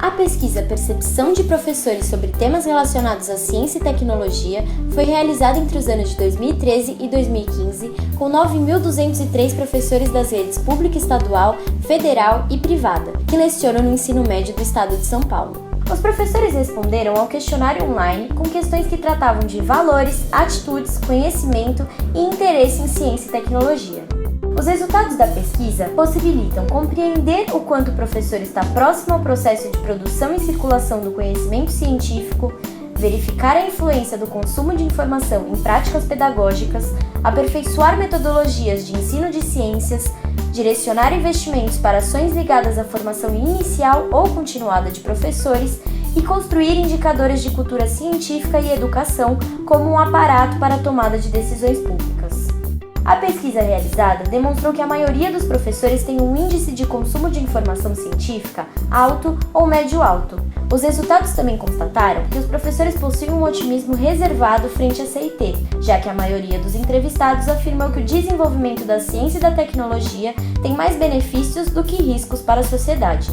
A pesquisa Percepção de Professores sobre Temas Relacionados à Ciência e Tecnologia foi realizada entre os anos de 2013 e 2015 com 9.203 professores das redes pública estadual, federal e privada, que lecionam no ensino médio do estado de São Paulo. Os professores responderam ao questionário online com questões que tratavam de valores, atitudes, conhecimento e interesse em ciência e tecnologia. Os resultados da pesquisa possibilitam compreender o quanto o professor está próximo ao processo de produção e circulação do conhecimento científico, verificar a influência do consumo de informação em práticas pedagógicas, aperfeiçoar metodologias de ensino de ciências, direcionar investimentos para ações ligadas à formação inicial ou continuada de professores e construir indicadores de cultura científica e educação como um aparato para a tomada de decisões públicas. A pesquisa realizada demonstrou que a maioria dos professores tem um índice de consumo de informação científica alto ou médio-alto. Os resultados também constataram que os professores possuem um otimismo reservado frente à CIT, já que a maioria dos entrevistados afirmou que o desenvolvimento da ciência e da tecnologia tem mais benefícios do que riscos para a sociedade.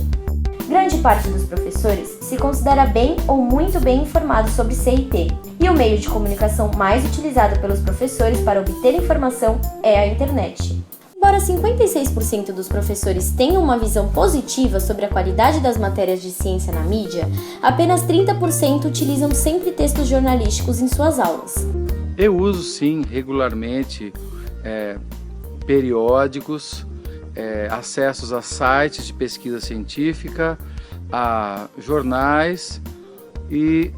Grande parte dos professores se considera bem ou muito bem informado sobre CIT, e o meio de comunicação mais utilizado pelos professores para obter informação é a internet. Embora 56% dos professores tenham uma visão positiva sobre a qualidade das matérias de ciência na mídia, apenas 30% utilizam sempre textos jornalísticos em suas aulas. Eu uso sim regularmente periódicos, acessos a sites de pesquisa científica, a jornais. E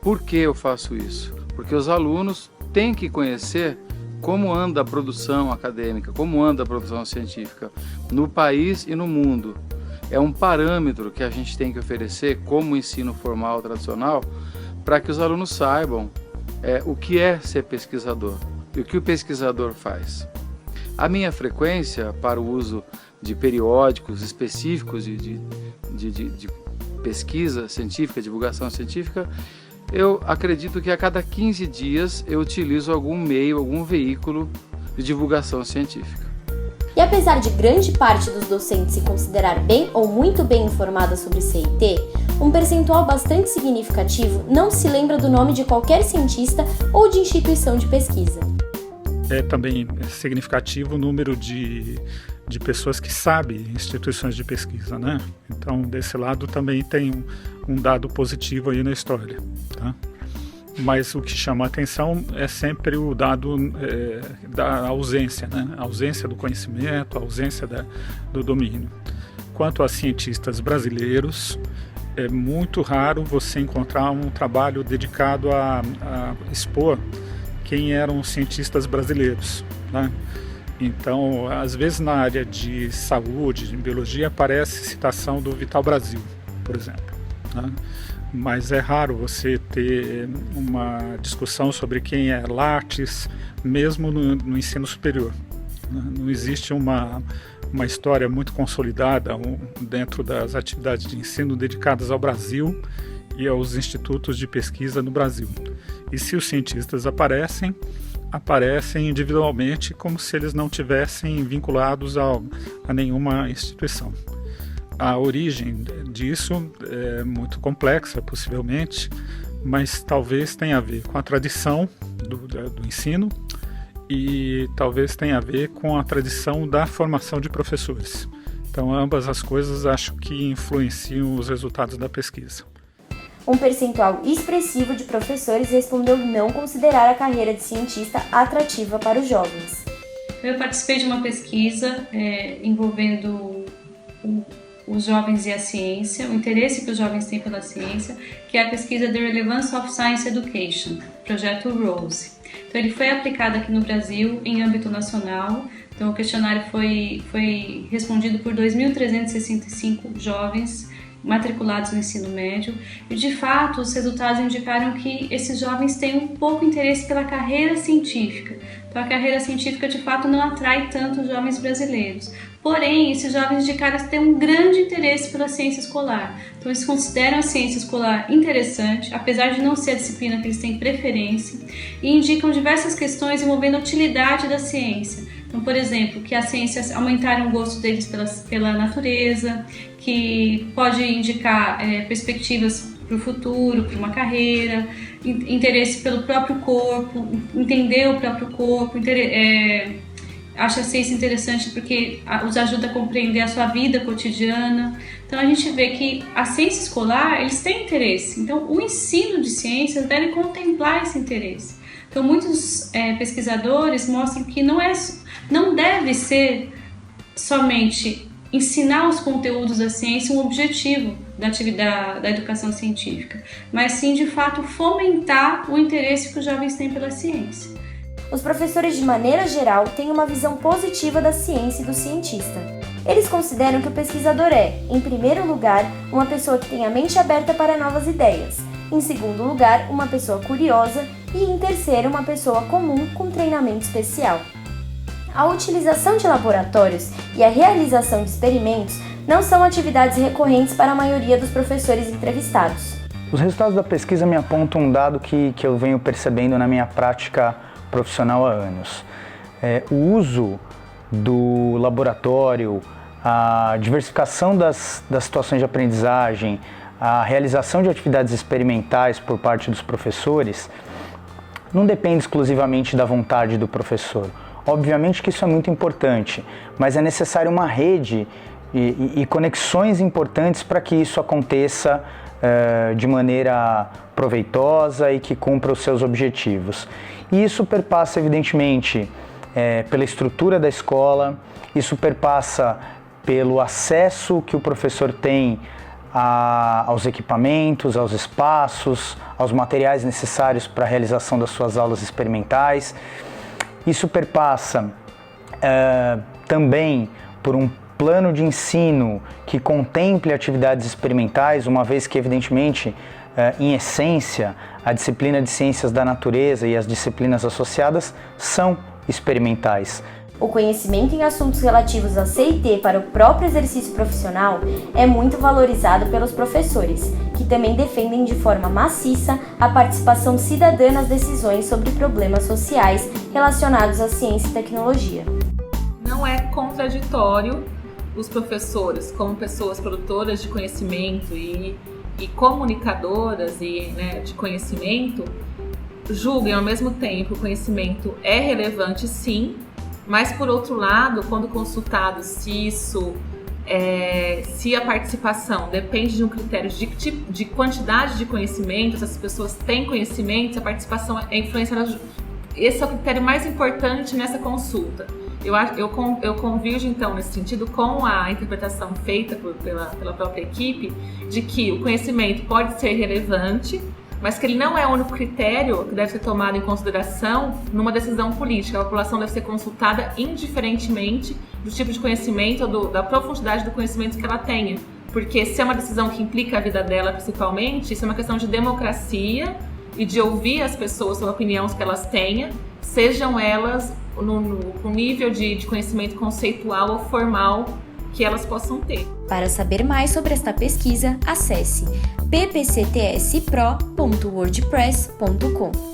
por que eu faço isso? Porque os alunos têm que conhecer como anda a produção acadêmica, como anda a produção científica no país e no mundo. É um parâmetro que a gente tem que oferecer como ensino formal tradicional para que os alunos saibam o que é ser pesquisador e o que o pesquisador faz. A minha frequência para o uso de periódicos específicos de pesquisa científica, divulgação científica, eu acredito que a cada 15 dias eu utilizo algum meio, algum veículo de divulgação científica. E apesar de grande parte dos docentes se considerar bem ou muito bem informada sobre CIT, um percentual bastante significativo não se lembra do nome de qualquer cientista ou de instituição de pesquisa. É também significativo o número de pessoas que sabem instituições de pesquisa, né? Então, desse lado também tem um dado positivo aí na história, tá? Mas o que chama a atenção é sempre o dado da ausência, né? A ausência do conhecimento, a ausência do domínio. Quanto a cientistas brasileiros, é muito raro você encontrar um trabalho dedicado a expor quem eram os cientistas brasileiros, né? Então, às vezes na área de saúde, de biologia, aparece citação do Vital Brasil, por exemplo, né? Mas é raro você ter uma discussão sobre quem é Lattes, mesmo no ensino superior, né? Não existe uma história muito consolidada dentro das atividades de ensino dedicadas ao Brasil e aos institutos de pesquisa no Brasil. E se os cientistas aparecem individualmente como se eles não tivessem vinculados a nenhuma instituição. A origem disso é muito complexa, possivelmente, mas talvez tenha a ver com a tradição do ensino e talvez tenha a ver com a tradição da formação de professores. Então, ambas as coisas acho que influenciam os resultados da pesquisa. Um percentual expressivo de professores respondeu não considerar a carreira de cientista atrativa para os jovens. Eu participei de uma pesquisa envolvendo os jovens e a ciência, o interesse que os jovens têm pela ciência, que é a pesquisa The Relevance of Science Education, projeto ROSE. Então ele foi aplicado aqui no Brasil em âmbito nacional. Então o questionário foi respondido por 2.365 jovens matriculados no ensino médio e de fato os resultados indicaram que esses jovens têm um pouco interesse pela carreira científica. Então a carreira científica de fato não atrai tanto os jovens brasileiros. Porém, esses jovens indicaram ter um grande interesse pela ciência escolar. Então eles consideram a ciência escolar interessante, apesar de não ser a disciplina que eles têm preferência, e indicam diversas questões envolvendo a utilidade da ciência. Então, por exemplo, que as ciências aumentaram o gosto deles pela natureza, que pode indicar perspectivas para o futuro, para uma carreira, interesse pelo próprio corpo, entender o próprio corpo, acha a ciência interessante porque os ajuda a compreender a sua vida cotidiana. Então a gente vê que a ciência escolar, eles têm interesse. Então o ensino de ciências deve contemplar esse interesse. Então muitos pesquisadores mostram que não deve ser somente ensinar os conteúdos da ciência um objetivo da educação científica, mas sim de fato fomentar o interesse que os jovens têm pela ciência. Os professores, de maneira geral, têm uma visão positiva da ciência e do cientista. Eles consideram que o pesquisador é, em primeiro lugar, uma pessoa que tem a mente aberta para novas ideias, em segundo lugar, uma pessoa curiosa e, em terceiro, uma pessoa comum com treinamento especial. A utilização de laboratórios e a realização de experimentos não são atividades recorrentes para a maioria dos professores entrevistados. Os resultados da pesquisa me apontam um dado que eu venho percebendo na minha prática profissional há anos. O uso do laboratório, a diversificação das situações de aprendizagem, a realização de atividades experimentais por parte dos professores não depende exclusivamente da vontade do professor. Obviamente que isso é muito importante, mas é necessário uma rede e conexões importantes para que isso aconteça de maneira proveitosa e que cumpra os seus objetivos. E isso perpassa, evidentemente, pela estrutura da escola, isso perpassa pelo acesso que o professor tem aos equipamentos, aos espaços, aos materiais necessários para a realização das suas aulas experimentais. Isso perpassa também por um plano de ensino que contemple atividades experimentais, uma vez que, evidentemente, em essência, a disciplina de Ciências da Natureza e as disciplinas associadas são experimentais. O conhecimento em assuntos relativos a C&T para o próprio exercício profissional é muito valorizado pelos professores, que também defendem de forma maciça a participação cidadã nas decisões sobre problemas sociais relacionados à ciência e tecnologia. Não é contraditório os professores, como pessoas produtoras de conhecimento e comunicadoras de conhecimento, julguem ao mesmo tempo que o conhecimento é relevante, sim, mas por outro lado, quando consultado se a participação depende de um critério de quantidade de conhecimento, se as pessoas têm conhecimento, se a participação é influenciada, esse é o critério mais importante nessa consulta. Eu convirjo, então, nesse sentido, com a interpretação feita pela própria equipe, de que o conhecimento pode ser relevante, mas que ele não é o único critério que deve ser tomado em consideração numa decisão política. A população deve ser consultada indiferentemente do tipo de conhecimento ou da profundidade do conhecimento que ela tenha. Porque se é uma decisão que implica a vida dela principalmente, isso é uma questão de democracia e de ouvir as pessoas sobre a opinião que elas tenham, sejam elas no nível de conhecimento conceitual ou formal que elas possam ter. Para saber mais sobre esta pesquisa, acesse ppctspro.wordpress.com.